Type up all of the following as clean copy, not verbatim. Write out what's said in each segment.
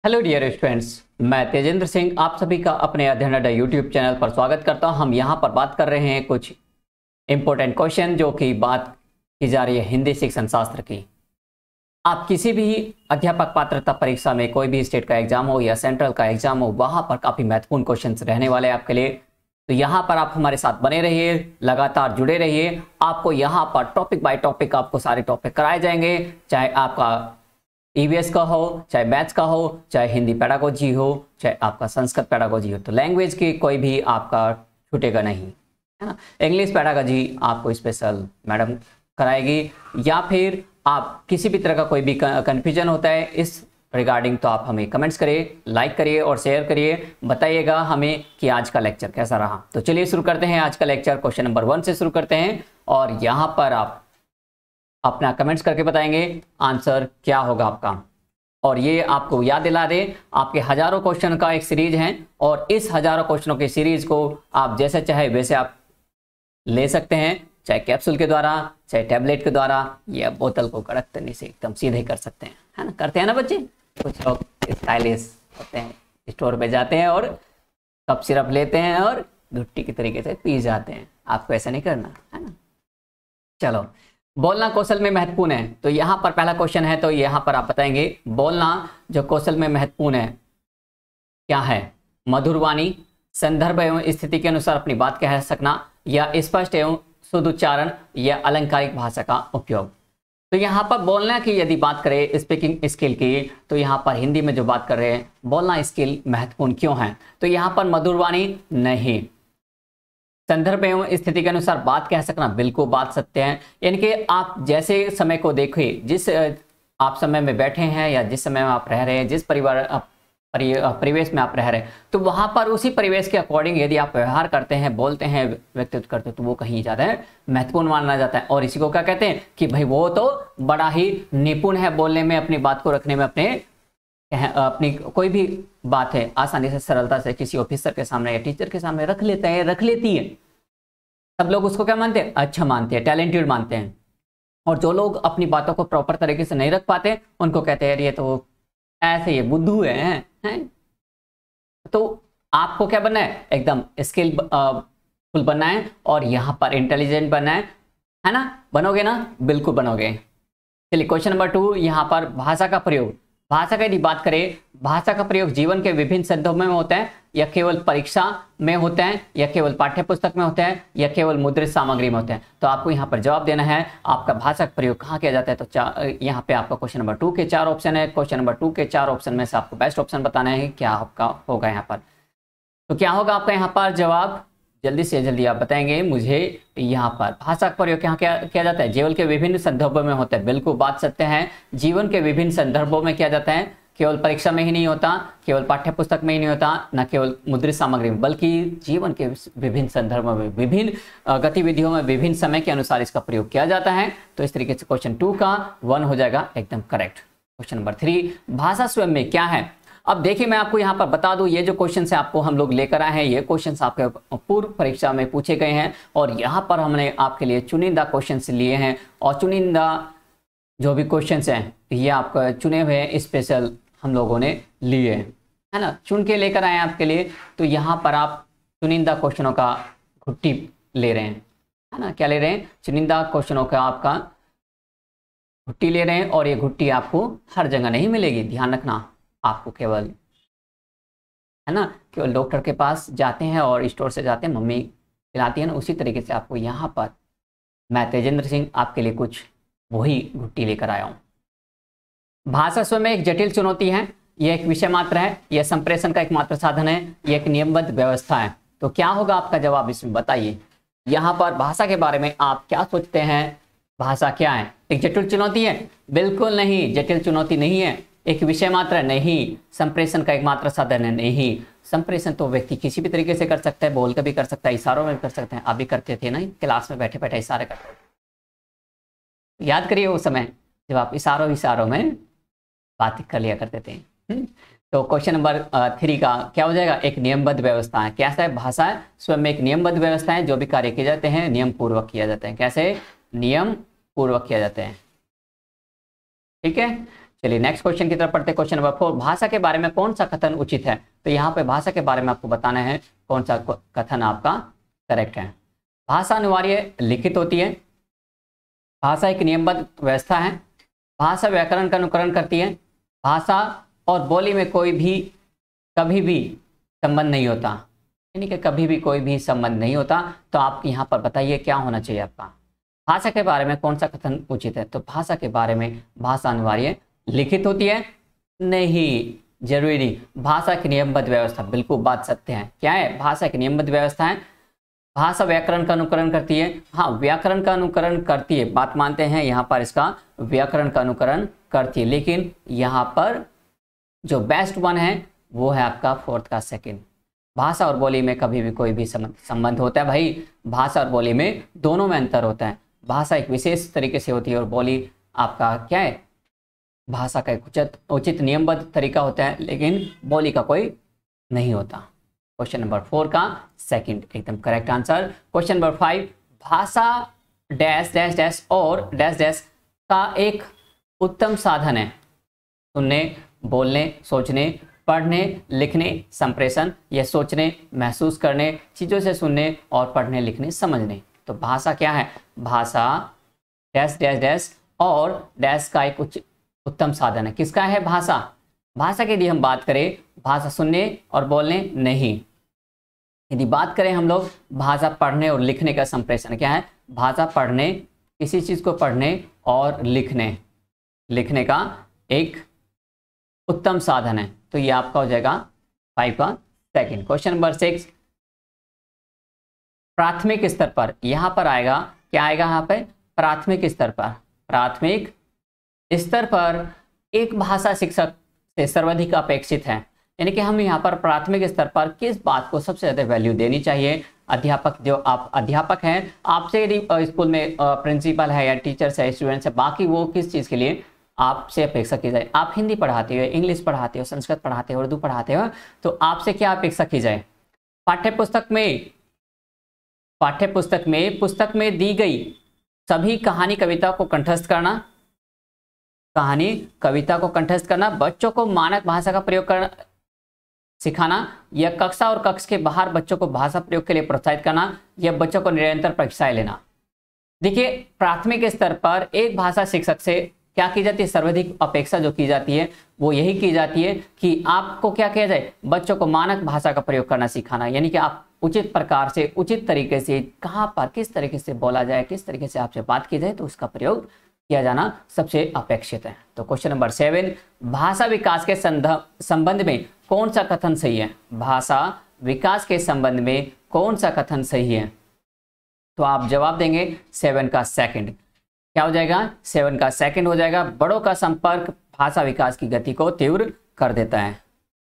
Hello dear students, मैं तेजेंद्र सिंह आप सभी का अपने अध्ययन अड्डा यूट्यूब चैनल पर स्वागत करता हूं। हम यहां पर बात कर रहे हैं कुछ इंपॉर्टेंट क्वेश्चन जो कि बात की जा रही है हिंदी शिक्षण शास्त्र की। आप किसी भी अध्यापक पात्रता परीक्षा में कोई भी स्टेट का एग्जाम हो या सेंट्रल का एग्जाम हो, वहां पर काफी महत्वपूर्ण क्वेश्चन रहने वाले हैं आपके लिए। तो यहाँ पर आप हमारे साथ बने रहिए, लगातार जुड़े रहिए। आपको यहाँ पर टॉपिक बाय टॉपिक आपको सारे टॉपिक कराए जाएंगे, चाहे आपका ईवीएस का हो, चाहे मैथ्स का हो, चाहे हिंदी पेडागोजी हो, चाहे आपका संस्कृत पेडागोजी हो। तो लैंग्वेज की कोई भी आपका छूटेगा नहीं, है ना। इंग्लिश पेडागोजी आपको स्पेशल मैडम कराएगी, या फिर आप किसी भी तरह का कोई भी कन्फ्यूजन होता है इस रिगार्डिंग, तो आप हमें कमेंट्स करिए, लाइक करिए और शेयर करिए, बताइएगा हमें कि आज का लेक्चर कैसा रहा। तो चलिए शुरू करते हैं आज का लेक्चर। क्वेश्चन नंबर 1 से शुरू करते हैं और यहाँ पर आप अपना कमेंट्स करके बताएंगे आंसर क्या होगा आपका। और ये आपको याद दिला दे, आपके हजारों क्वेश्चन का एक सीरीज है और इस हजारों क्वेश्चनों की सीरीज को आप जैसे चाहे वैसे आप ले सकते हैं, चाहे कैप्सूल के द्वारा, चाहे टैबलेट के द्वारा, या बोतल को कड़क करने से एकदम सीधे कर सकते हैं, है ना। करते हैं ना बच्चे, कुछ लोग स्टाइलिश होते हैं, स्टोर पे जाते हैं और कप सिरप लेते हैं और घुट्टी की तरीके से पी जाते हैं। आपको ऐसा नहीं करना, है ना। चलो, बोलना कौशल में महत्वपूर्ण है, तो यहाँ पर पहला क्वेश्चन है, तो यहाँ पर आप बताएंगे बोलना जो कौशल में महत्वपूर्ण है क्या है। मधुर वाणी, संदर्भ एवं स्थिति के अनुसार अपनी बात कह सकना, या स्पष्ट एवं शुद्ध उच्चारण, या अलंकारिक भाषा का उपयोग। तो यहाँ पर बोलना की यदि बात करें स्पीकिंग स्किल की, तो यहाँ पर हिंदी में जो बात कर रहे हैं, बोलना स्किल महत्वपूर्ण क्यों है, तो यहाँ पर मधुर वाणी नहीं, संदर्भ एवं स्थिति के अनुसार बात कह सकना बिल्कुल बात सत्य है। यानी कि आप जैसे समय को देखिए, जिस आप समय में बैठे हैं या जिस समय में आप रह रहे हैं, जिस परिवेश में आप रह रहे हैं, तो वहां पर उसी परिवेश के अकॉर्डिंग यदि आप व्यवहार करते हैं, बोलते हैं, व्यक्तित्व करते हैं, तो वो कहीं ज्यादा महत्वपूर्ण माना जाता है। और इसी को क्या कहते हैं कि भाई वो तो बड़ा ही निपुण है बोलने में, अपनी बात को रखने में, अपनी कोई भी बात है आसानी से, सरलता से किसी ऑफिसर के सामने या टीचर के सामने रख लेते हैं, रख लेती है। सब लोग उसको क्या मानते हैं, अच्छा मानते हैं, टैलेंटेड मानते हैं। और जो लोग अपनी बातों को प्रॉपर तरीके से नहीं रख पाते, उनको कहते हैं ये तो ऐसे ही बुद्धू है? तो आपको क्या बनना है, एकदम स्किलफुल बनना है और यहाँ पर इंटेलिजेंट बनना है ना। बनोगे ना, बिल्कुल बनोगे। चलिए क्वेश्चन नंबर 2, यहाँ पर भाषा का प्रयोग। भाषा का यदि बात करें, भाषा का प्रयोग जीवन के विभिन्न संदर्भों में होता है, या केवल परीक्षा में होता है, या केवल पाठ्य पुस्तक में होता है, या केवल मुद्रित सामग्री में होता है। तो आपको यहाँ पर जवाब देना है आपका भाषा का प्रयोग कहाँ किया जाता है। तो यहाँ पे आपका क्वेश्चन नंबर 2 के 4 ऑप्शन है। क्वेश्चन नंबर 2 के 4 ऑप्शन में से आपको बेस्ट ऑप्शन बताना है क्या आपका होगा यहाँ पर। तो क्या होगा आपका यहाँ पर जवाब, जल्दी से जल्दी आप बताएंगे मुझे। यहाँ पर भाषा का प्रयोग यहाँ क्या किया जाता है, जीवन के विभिन्न संदर्भों में होता है। बिल्कुल बात सत्य है, जीवन के विभिन्न संदर्भों में किया जाता है। केवल परीक्षा में ही नहीं होता, केवल पाठ्य पुस्तक में ही नहीं होता, न केवल मुद्रित सामग्री में, बल्कि जीवन के विभिन्न संदर्भों में, विभिन्न गतिविधियों में, विभिन्न समय के अनुसार इसका प्रयोग किया जाता है। तो इस तरीके से क्वेश्चन 2 का 1 हो जाएगा एकदम करेक्ट। क्वेश्चन नंबर 3, भाषा स्वयं में क्या है। अब देखिए मैं आपको यहाँ पर बता दूं, ये जो क्वेश्चन है आपको हम लोग लेकर आए हैं, ये क्वेश्चन आपके पूर्व परीक्षा में पूछे गए हैं और यहाँ पर हमने आपके लिए चुनिंदा क्वेश्चन लिए हैं। और चुनिंदा जो भी क्वेश्चन हैं ये आपका चुने हुए स्पेशल हम लोगों ने लिए हैं, है ना, चुन के लेकर आए हैं आपके लिए। तो यहाँ पर आप चुनिंदा क्वेश्चनों का घुट्टी ले रहे हैं, है ना। क्या ले रहे हैं, चुनिंदा क्वेश्चनों का आपका घुट्टी ले रहे हैं। और ये घुट्टी आपको हर जगह नहीं मिलेगी, ध्यान रखना। आपको केवल, है ना, केवल डॉक्टर के पास जाते हैं और स्टोर से जाते हैं, मम्मी खिलाती है ना, उसी तरीके से आपको यहाँ पर मैं तेजेंद्र सिंह आपके लिए कुछ वही घुट्टी लेकर आया हूँ। भाषा स्वयं में एक जटिल चुनौती है, यह एक विषय मात्र है, यह संप्रेषण का एकमात्र साधन है, यह एक नियमबद्ध व्यवस्था है। तो क्या होगा आपका जवाब इसमें बताइए। यहाँ पर भाषा के बारे में आप क्या सोचते हैं, भाषा क्या है, एक जटिल चुनौती है? बिल्कुल नहीं, जटिल चुनौती नहीं है। एक विषय मात्र नहीं, संप्रेषण का एकमात्र साधन है नहीं। संप्रेषण तो व्यक्ति किसी भी तरीके से कर सकता है, बोल कर भी कर सकता है, इशारों में भी कर सकते हैं। आप भी करते थे ना, क्लास में बैठे बैठे इशारे करते थे। याद करिए वो समय जब आप इशारों में बात कर लिया करते थे। तो क्वेश्चन नंबर 3 का क्या हो जाएगा, एक नियमबद्ध व्यवस्था है। कैसा है, भाषा स्वयं में एक नियमबद्ध व्यवस्था है, जो भी कार्य किए जाते हैं नियम पूर्वक किया जाते हैं। कैसे, नियम पूर्वक किया जाते हैं, ठीक है। चलिए नेक्स्ट क्वेश्चन की तरफ पढ़ते हैं। क्वेश्चन नंबर 4, भाषा के बारे में कौन सा कथन उचित है? तो यहाँ पे भाषा के बारे में आपको बताना है कौन सा कथन आपका करेक्ट है। भाषा अनिवार्य लिखित होती है, भाषा एक नियमबद्ध व्यवस्था है, भाषा व्याकरण का अनुकरण करती है, भाषा और बोली में कोई भी कभी भी संबंध नहीं होता, यानी कि कभी भी कोई भी संबंध नहीं होता। तो आप यहाँ पर बताइए क्या होना चाहिए आपका। भाषा के बारे में कौन सा कथन उचित है? तो भाषा के बारे में भाषा अनिवार्य लिखित होती है, नहीं जरूरी। भाषा की नियमबद्ध व्यवस्था, बिल्कुल बात सत्य है। क्या है? भाषा की नियमबद्ध व्यवस्था है। भाषा व्याकरण का अनुकरण करती है, हाँ व्याकरण का अनुकरण करती है, बात मानते हैं यहाँ पर इसका व्याकरण का अनुकरण करती है। लेकिन यहाँ पर जो बेस्ट वन है वो है आपका फोर्थ का सेकंड। भाषा और बोली में कभी भी कोई भी संबंध होता है भाई, भाषा और बोली में दोनों में अंतर होता है। भाषा एक विशेष तरीके से होती है और बोली आपका क्या है, भाषा का एक उचित नियमबद्ध तरीका होता है, लेकिन बोली का कोई नहीं होता। क्वेश्चन नंबर 4 का सेकंड एकदम करेक्ट आंसर। क्वेश्चन नंबर 5, भाषा डैश डैश डैश और डैश डैश का एक उत्तम साधन है सुनने, बोलने, सोचने, पढ़ने, लिखने, संप्रेषण या सोचने, महसूस करने, चीज़ों से सुनने और पढ़ने, लिखने, समझने। तो भाषा क्या है? भाषा डैश डैश डैश और डैश का एक उत्तम साधन है। किसका है? भाषा। भाषा की यदि हम बात करें, भाषा सुनने और बोलने नहीं, यदि बात करें हम लोग भाषा पढ़ने और लिखने का संप्रेषण, क्या है? भाषा पढ़ने, किसी चीज़ को पढ़ने और लिखने का एक उत्तम साधन है। तो ये आपका हो जाएगा 5 का सेकंड। क्वेश्चन नंबर 6, प्राथमिक स्तर पर, यहां पर आएगा क्या आएगा यहाँ पे? प्राथमिक स्तर पर। प्राथमिक स्तर पर एक भाषा शिक्षक से सर्वाधिक अपेक्षित है, यानी कि हम यहाँ पर प्राथमिक स्तर पर किस बात को सबसे ज्यादा वैल्यू देनी चाहिए? अध्यापक, जो आप अध्यापक हैं, आपसे यदि स्कूल में प्रिंसिपल है या टीचर्स है, स्टूडेंट्स है, बाकी वो किस चीज़ के लिए आपसे अपेक्षा की जाए? आप हिंदी पढ़ाते हो, इंग्लिश पढ़ाते हो, संस्कृत पढ़ाते हो, उर्दू पढ़ाते हो, तो आपसे क्या अपेक्षा की जाए? पुस्तक में दी गई सभी कहानी कविता को कंठस्थ करना, बच्चों को मानक भाषा का प्रयोग करना सिखाना, या कक्षा और कक्ष के बाहर बच्चों को भाषा प्रयोग के लिए प्रोत्साहित करना, या बच्चों को निरंतर परीक्षाएं लेना। देखिए, प्राथमिक स्तर पर एक भाषा शिक्षक से क्या की जाती है? सर्वाधिक अपेक्षा जो की जाती है वो यही की जाती है कि आपको क्या किया जाए? बच्चों को मानक भाषा का प्रयोग करना सिखाना, यानी कि आप उचित प्रकार से, उचित तरीके से, कहाँ पर किस तरीके से बोला जाए, किस तरीके से आपसे बात की जाए, तो उसका प्रयोग किया जाना सबसे अपेक्षित है। तो क्वेश्चन नंबर 7, भाषा विकास के संबंध में कौन सा कथन सही है? भाषा विकास के संबंध में कौन सा कथन सही है? तो आप जवाब देंगे 7 का सेकंड। क्या हो जाएगा? 7 का सेकंड हो जाएगा। बड़ों का संपर्क भाषा विकास की गति को तीव्र कर देता है।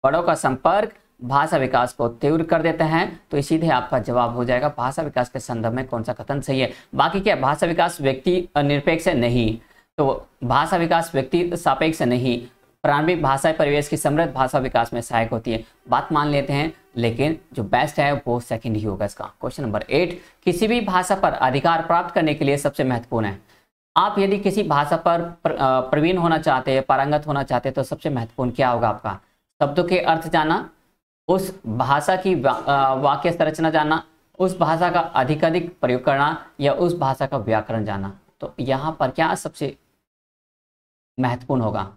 बड़ों का संपर्क भाषा विकास को तीव्र कर देते हैं, तो सीधे आपका जवाब हो जाएगा भाषा विकास के संदर्भ में कौन सा कथन सही है। बाकी क्या? भाषा विकास व्यक्ति निरपेक्ष नहीं, तो भाषा विकास व्यक्ति सापेक्ष नहीं। प्रारंभिक भाषा परिवेश की समृद्ध भाषा विकास में सहायक होती है, बात मान लेते हैं, लेकिन जो बेस्ट है वो सेकंड ही होगा इसका। क्वेश्चन नंबर 8, किसी भी भाषा पर अधिकार प्राप्त करने के लिए सबसे महत्वपूर्ण है। आप यदि किसी भाषा पर प्रवीण होना चाहते हैं, पारंगत होना चाहते हैं, तो सबसे महत्वपूर्ण क्या होगा आपका? शब्दों के अर्थ जानना, उस भाषा की वाक्य संरचना जानना, उस भाषा का अधिकाधिक प्रयोग करना, या उस भाषा का व्याकरण जानना। तो यहाँ पर क्या सबसे महत्वपूर्ण होगा?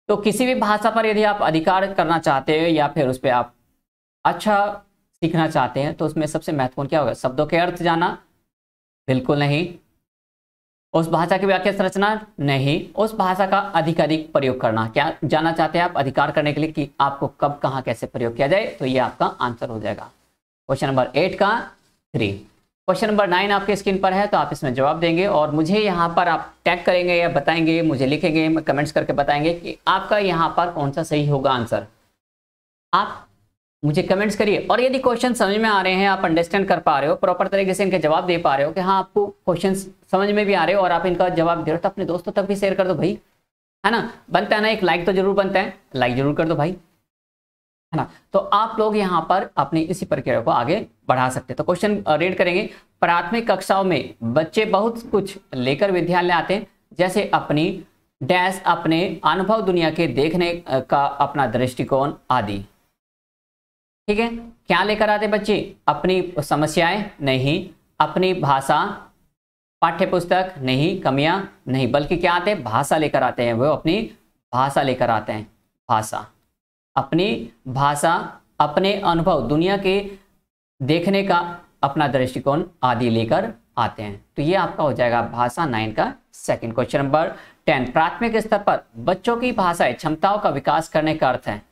तो किसी भी भाषा पर यदि आप अधिकार करना चाहते हो या फिर उस पर आप अच्छा सीखना चाहते हैं, तो उसमें सबसे महत्वपूर्ण क्या होगा? शब्दों के अर्थ जानना? बिल्कुल नहीं। उस भाषा की व्याख्या संरचना? नहीं। उस भाषा का अधिकाधिक प्रयोग करना, क्या जानना चाहते हैं आप अधिकार करने के लिए कि आपको कब कहाँ कैसे प्रयोग किया जाए? तो ये आपका आंसर हो जाएगा क्वेश्चन नंबर 8 का 3। क्वेश्चन नंबर 9 आपके स्क्रीन पर है, तो आप इसमें जवाब देंगे और मुझे यहाँ पर आप टैग करेंगे या बताएंगे, मुझे लिखेंगे, कमेंट्स करके बताएंगे कि आपका यहाँ पर कौन सा सही होगा आंसर। आप मुझे कमेंट्स करिए, और यदि क्वेश्चन समझ में आ रहे हैं, आप अंडरस्टैंड कर पा रहे हो, प्रॉपर तरीके से इनके जवाब दे पा रहे हो कि हाँ आपको क्वेश्चन समझ में भी आ रहे हो और आप इनका जवाब दे रहे हो, तो अपने दोस्तों तक भी शेयर कर दो भाई, है ना। बनता है ना, एक लाइक तो जरूर बनता है, लाइक जरूर कर दो भाई, है ना। तो आप लोग यहाँ पर अपनी इसी प्रक्रिया को आगे बढ़ा सकते हैं। तो क्वेश्चन रीड करेंगे। प्राथमिक कक्षाओं में बच्चे बहुत कुछ लेकर विद्यालय आते हैं, जैसे अपनी डैश अपने अनुभव, दुनिया के देखने का अपना दृष्टिकोण आदि। ठीक है, क्या लेकर आते बच्चे? अपनी समस्याएं नहीं, अपनी भाषा, पाठ्य पुस्तक नहीं, कमियां नहीं, बल्कि क्या आते हैं? भाषा लेकर आते हैं। वो अपनी भाषा लेकर आते हैं, भाषा, अपनी भाषा, अपने अनुभव, दुनिया के देखने का अपना दृष्टिकोण आदि लेकर आते हैं। तो ये आपका हो जाएगा भाषा 9 का सेकंड। क्वेश्चन नंबर 10, प्राथमिक स्तर पर बच्चों की भाषाई क्षमताओं का विकास करने का अर्थ है।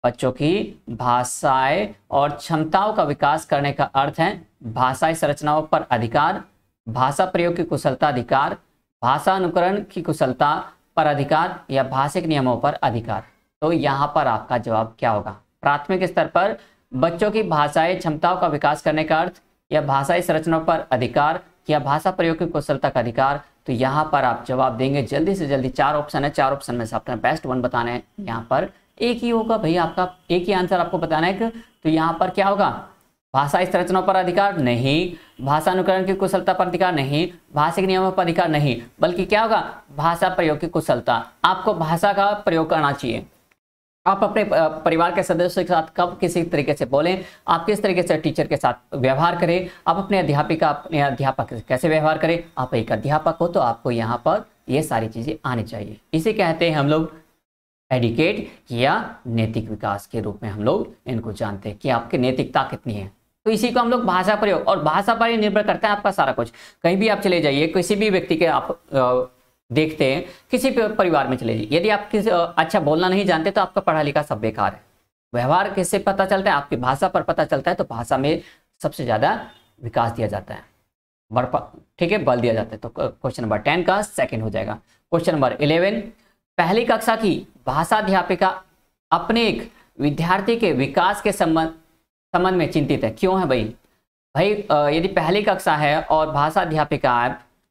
बच्चों की भाषाएं और क्षमताओं का विकास करने का अर्थ है भाषाई संरचनाओं पर अधिकार, भाषा प्रयोग की कुशलता अधिकार, भाषा अनुकरण की कुशलता पर अधिकार या भाषिक नियमों पर अधिकार। तो यहाँ पर आपका जवाब क्या होगा? प्राथमिक स्तर पर बच्चों की भाषाई क्षमताओं का विकास करने का अर्थ या भाषाई संरचनाओं पर अधिकार या भाषा प्रयोग की कुशलता का अधिकार। तो यहाँ पर आप जवाब देंगे जल्दी से जल्दी। 4 ऑप्शन है, 4 ऑप्शन में से अपना बेस्ट वन बताना है। यहाँ पर एक ही होगा भाई, आपका एक ही आंसर आपको बताना है। तो यहाँ पर क्या होगा? भाषा संरचनाओं पर अधिकार नहीं, भाषा अनुकरण की कुशलता पर अधिकार नहीं, भाषिक नियमों पर अधिकार नहीं, बल्कि क्या होगा? भाषा प्रयोग की कुशलता। आपको भाषा का प्रयोग करना चाहिए। आप अपने परिवार के सदस्यों के साथ कब किसी तरीके से बोलें, आप किस तरीके से टीचर के साथ व्यवहार करें, आप अपने अध्यापक से कैसे व्यवहार करें। आप एक अध्यापक हो तो आपको यहाँ पर ये सारी चीजें आनी चाहिए। इसे कहते हैं हम लोग एडिकेट या नैतिक विकास के रूप में हम लोग इनको जानते हैं कि आपकी नैतिकता कितनी है। तो इसी को हम लोग भाषा प्रयोग, और भाषा पर ही निर्भर करता है आपका सारा कुछ। कहीं भी आप चले जाइए, किसी भी व्यक्ति के आप देखते हैं, किसी परिवार में चले जाइए, यदि आप किसी अच्छा बोलना नहीं जानते तो आपका पढ़ा लिखा सब बेकार है। व्यवहार किससे पता चलता है? आपकी भाषा पर पता चलता है। तो भाषा में सबसे ज्यादा विकास दिया जाता है, ठीक है, बल दिया जाता है। तो क्वेश्चन नंबर 10 का सेकंड हो जाएगा। क्वेश्चन नंबर 11, पहली कक्षा की भाषा अध्यापिका अपने एक विद्यार्थी के विकास के संबंध में चिंतित है। क्यों है भाई? यदि पहली कक्षा है और भाषा अध्यापिका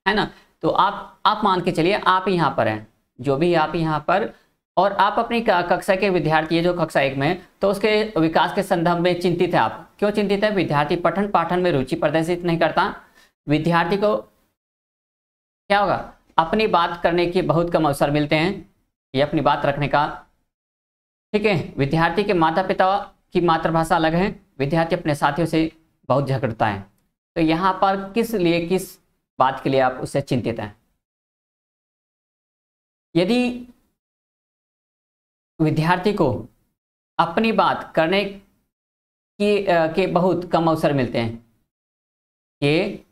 है ना, तो आप मान के चलिए आप यहाँ पर हैं, जो भी आप यहाँ पर, और आप अपनी कक्षा के विद्यार्थी है जो कक्षा 1 में, तो उसके विकास के संदर्भ में चिंतित है। आप क्यों चिंतित है? विद्यार्थी पठन पाठन में रुचि प्रदर्शित नहीं करता, विद्यार्थी को क्या होगा? अपनी बात करने के बहुत कम अवसर मिलते हैं, ये अपनी बात रखने का, ठीक है। विद्यार्थी के माता पिता की मातृभाषा अलग है, विद्यार्थी अपने साथियों से बहुत झगड़ता है। तो यहाँ पर किस बात के लिए आप उससे चिंतित हैं? यदि विद्यार्थी को अपनी बात करने के बहुत कम अवसर मिलते हैं, कि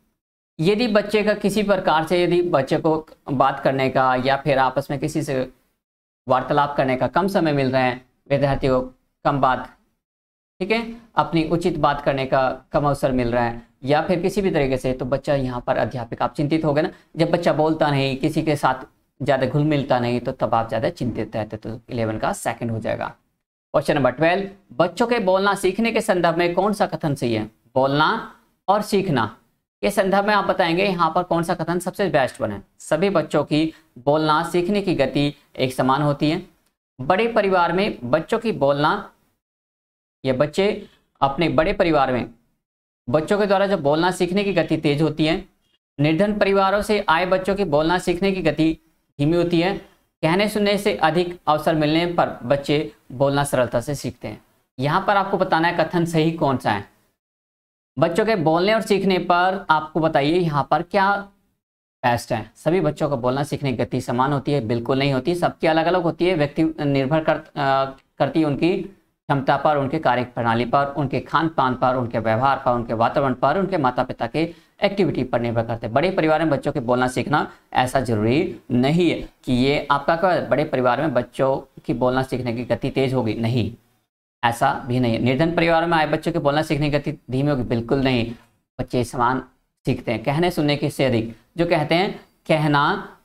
यदि बच्चे का किसी प्रकार से, यदि बच्चे को बात करने का या फिर आपस में किसी से वार्तालाप करने का कम समय मिल रहा है, विद्यार्थी को कम बात, ठीक है, अपनी उचित बात करने का कम अवसर मिल रहा है, या फिर किसी भी तरीके से, तो बच्चा यहाँ पर अध्यापक आप चिंतित हो गए ना। जब बच्चा बोलता नहीं, किसी के साथ ज़्यादा घुल मिलता नहीं, तो तब आप ज़्यादा चिंतित रहते। तो 11 का सेकंड हो जाएगा। क्वेश्चन नंबर 12, बच्चों के बोलना सीखने के संदर्भ में कौन सा कथन सही है? बोलना और सीखना के संदर्भ में आप बताएंगे यहाँ पर कौन सा कथन सबसे बेस्ट वन है। सभी बच्चों की बोलना सीखने की गति एक समान होती है। बड़े परिवार में बच्चों की बोलना, या बच्चे अपने बड़े परिवार में बच्चों के द्वारा जब बोलना सीखने की गति तेज होती है। निर्धन परिवारों से आए बच्चों की बोलना सीखने की गति धीमी होती है। कहने सुनने से अधिक अवसर मिलने पर बच्चे बोलना सरलता से सीखते हैं। यहाँ पर आपको बताना है कथन सही कौन सा है। बच्चों के बोलने और सीखने पर आपको बताइए यहाँ पर क्या बेस्ट है। सभी बच्चों को बोलना सीखने की गति समान होती है? बिल्कुल नहीं होती, सबकी अलग अलग होती है। व्यक्ति निर्भर करती है उनकी क्षमता पर, उनके कार्य प्रणाली पर, उनके खान पान पर, उनके व्यवहार पर, उनके वातावरण पर, उनके माता पिता के एक्टिविटी पर निर्भर करते हैं। बड़े परिवार में बच्चों के बोलना सीखना ऐसा जरूरी नहीं है कि ये आपका क्या, बड़े परिवार में बच्चों की बोलना सीखने की गति तेज होगी, नहीं, ऐसा भी नहीं है। निर्धन परिवार में आए बच्चों के बोलना सीखने की गति धीमी होगी, बिल्कुल नहीं, बच्चे समान सीखते हैं। कहने सुनने के से अधिक, जो कहते हैं कहना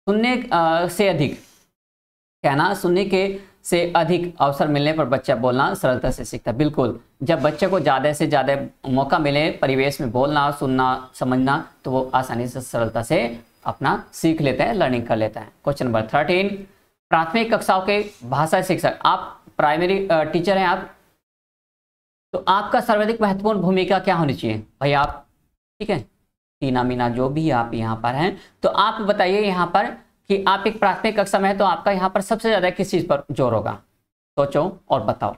सुनने से अधिक, कहना सुनने के से अधिक अवसर मिलने पर बच्चा बोलना सरलता से सीखता है। बिल्कुल, जब बच्चे को ज़्यादा से ज़्यादा मौका मिले परिवेश में बोलना, सुनना, समझना, तो वो आसानी से सरलता से अपना सीख लेता है, लर्निंग कर लेता है। क्वेश्चन नंबर 13, प्राथमिक कक्षाओं के भाषा शिक्षक, आप प्राइमरी टीचर हैं आप, तो आपका सर्वाधिक महत्वपूर्ण भूमिका क्या होनी चाहिए भाई? आप ठीक है, टीना मीना जो भी आप यहाँ पर हैं, तो आप बताइए यहाँ पर कि आप एक प्राथमिक कक्षा में है तो आपका यहाँ पर सबसे ज्यादा किस चीज पर जोर होगा? सोचो और बताओ।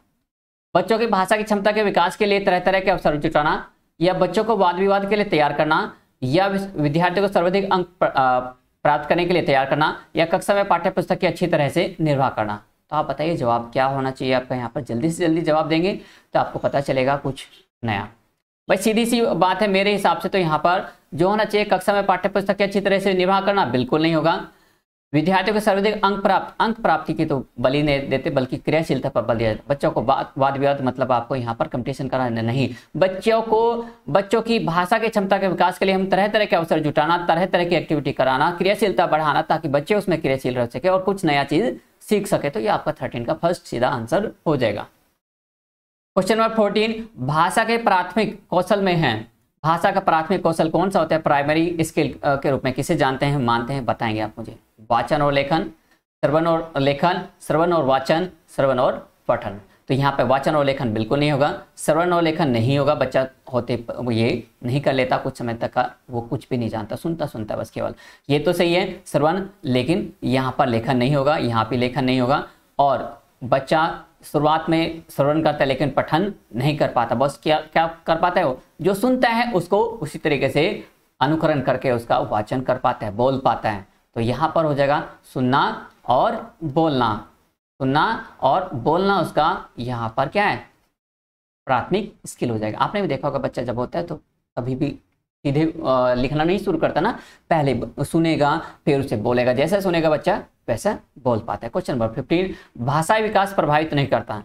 बच्चों की भाषा की क्षमता के विकास के लिए तरह तरह के अवसर जुटाना, या बच्चों को वाद विवाद के लिए तैयार करना, या विद्यार्थियों को सर्वाधिक अंक प्राप्त करने के लिए तैयार करना, या कक्षा में पाठ्य पुस्तक की अच्छी तरह से निर्वाह करना। तो आप बताइए जवाब क्या होना चाहिए आपका? यहाँ पर जल्दी से जल्दी जवाब देंगे तो आपको पता चलेगा कुछ नया। भाई सीधी सी बात है, मेरे हिसाब से तो यहाँ पर जो होना चाहिए कक्षा में पाठ्य पुस्तक की अच्छी तरह से निर्वाह करना बिल्कुल नहीं होगा। विद्यार्थियों को सर्वाधिक अंक प्राप्ति की तो बलि नहीं देते, बल्कि क्रियाशीलता पर बल दिया जाता। बच्चों को वाद विवाद मतलब आपको यहाँ पर कंपटीशन कराना नहीं, बच्चों की भाषा की क्षमता के विकास के लिए हम तरह तरह के अवसर जुटाना, तरह तरह की एक्टिविटी कराना, क्रियाशीलता बढ़ाना, ताकि बच्चे उसमें क्रियाशील रह सके और कुछ नया चीज सीख सके। तो ये आपका 13 का फर्स्ट सीधा आंसर हो जाएगा। क्वेश्चन नंबर 14, भाषा के प्राथमिक कौशल में है। भाषा का प्राथमिक कौशल कौन सा होता है? प्राइमरी स्किल के रूप में किसे जानते हैं, मानते हैं? बताएंगे आप मुझे। वाचन और लेखन, श्रवण और लेखन, श्रवण और वाचन, श्रवण और पठन। तो यहाँ पे वाचन और लेखन बिल्कुल नहीं होगा, श्रवण और लेखन नहीं होगा। बच्चा होते वो ये नहीं कर लेता, कुछ समय तक का वो कुछ भी नहीं जानता, सुनता बस केवल। ये तो सही है श्रवण, लेकिन यहाँ पर लेखन नहीं होगा, यहाँ पे लेखन नहीं होगा। और बच्चा शुरुआत में श्रवण करता है लेकिन पठन नहीं कर पाता। बस क्या क्या कर पाता है? वो जो सुनता है उसको उसी तरीके से अनुकरण करके उसका वाचन कर पाता है, बोल पाता है। तो यहाँ पर हो जाएगा सुनना और बोलना। सुनना और बोलना उसका यहाँ पर क्या है? प्राथमिक स्किल हो जाएगा। आपने भी देखा होगा बच्चा जब होता है तो कभी भी सीधे लिखना नहीं शुरू करता ना, पहले सुनेगा फिर उसे बोलेगा। जैसा सुनेगा बच्चा वैसा बोल पाता है। क्वेश्चन नंबर 15, भाषा विकास प्रभावित नहीं करता।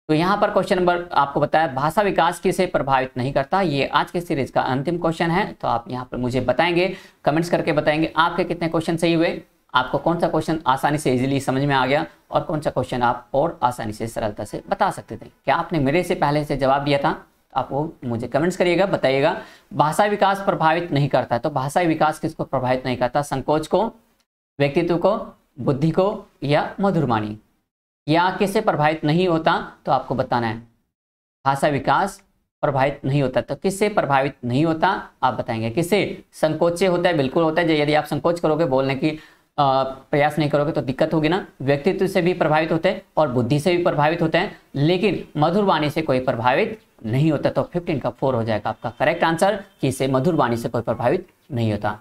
तो यहाँ पर क्वेश्चन नंबर आपको बताया भाषा विकास किसे प्रभावित नहीं करता। ये आज के सीरीज का अंतिम क्वेश्चन है। तो आप यहाँ पर मुझे बताएंगे, कमेंट्स करके बताएंगे आपके कितने क्वेश्चन सही हुए, आपको कौन सा क्वेश्चन आसानी से इजीली समझ में आ गया और कौन सा क्वेश्चन आप और आसानी से सरलता से बता सकते थे। क्या आपने मेरे से पहले से जवाब दिया था? आप वो मुझे कमेंट्स करिएगा, बताइएगा। भाषा विकास प्रभावित नहीं करता, तो भाषा विकास किसको प्रभावित नहीं करता? संकोच को, व्यक्तित्व को, बुद्धि को, या मधुरवाणी, या किससे प्रभावित नहीं होता? तो आपको बताना है भाषा विकास प्रभावित नहीं होता। तो किससे प्रभावित नहीं होता आप बताएंगे? किससे? संकोच से होता है, बिल्कुल होता है। यदि आप संकोच करोगे, बोलने की प्रयास नहीं करोगे तो दिक्कत होगी ना। व्यक्तित्व से भी प्रभावित होते हैं और बुद्धि से भी प्रभावित होते हैं, लेकिन मधुरवाणी से कोई प्रभावित नहीं होता। तो 15 का 4 हो जाएगा आपका करेक्ट आंसर, कि इसे मधुरवाणी से कोई प्रभावित नहीं होता।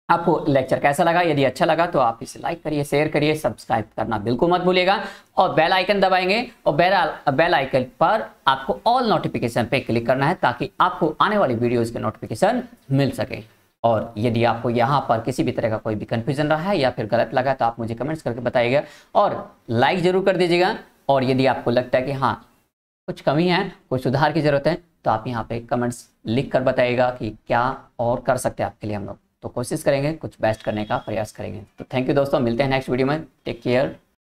आपको लेक्चर कैसा लगा? यदि अच्छा लगा तो आप इसे लाइक करिए, शेयर करिए, सब्सक्राइब करना बिल्कुल मत भूलिएगा और बेल आइकन दबाएंगे। और बेल आइकन पर आपको ऑल नोटिफिकेशन पे क्लिक करना है ताकि आपको आने वाली वीडियोस के नोटिफिकेशन मिल सके। और यदि आपको यहाँ पर किसी भी तरह का कोई भी कंफ्यूजन रहा है या फिर गलत लगा तो आप मुझे कमेंट्स करके बताइएगा और लाइक जरूर कर दीजिएगा। और यदि आपको लगता है कि हाँ कुछ कमी है, कुछ सुधार की जरूरत है, तो आप यहाँ पे कमेंट्स लिख कर बताइएगा कि क्या और कर सकते हैं आपके लिए हम लोग। तो कोशिश करेंगे, कुछ बेस्ट करने का प्रयास करेंगे। तो थैंक यू दोस्तों, मिलते हैं नेक्स्ट वीडियो में। Take care.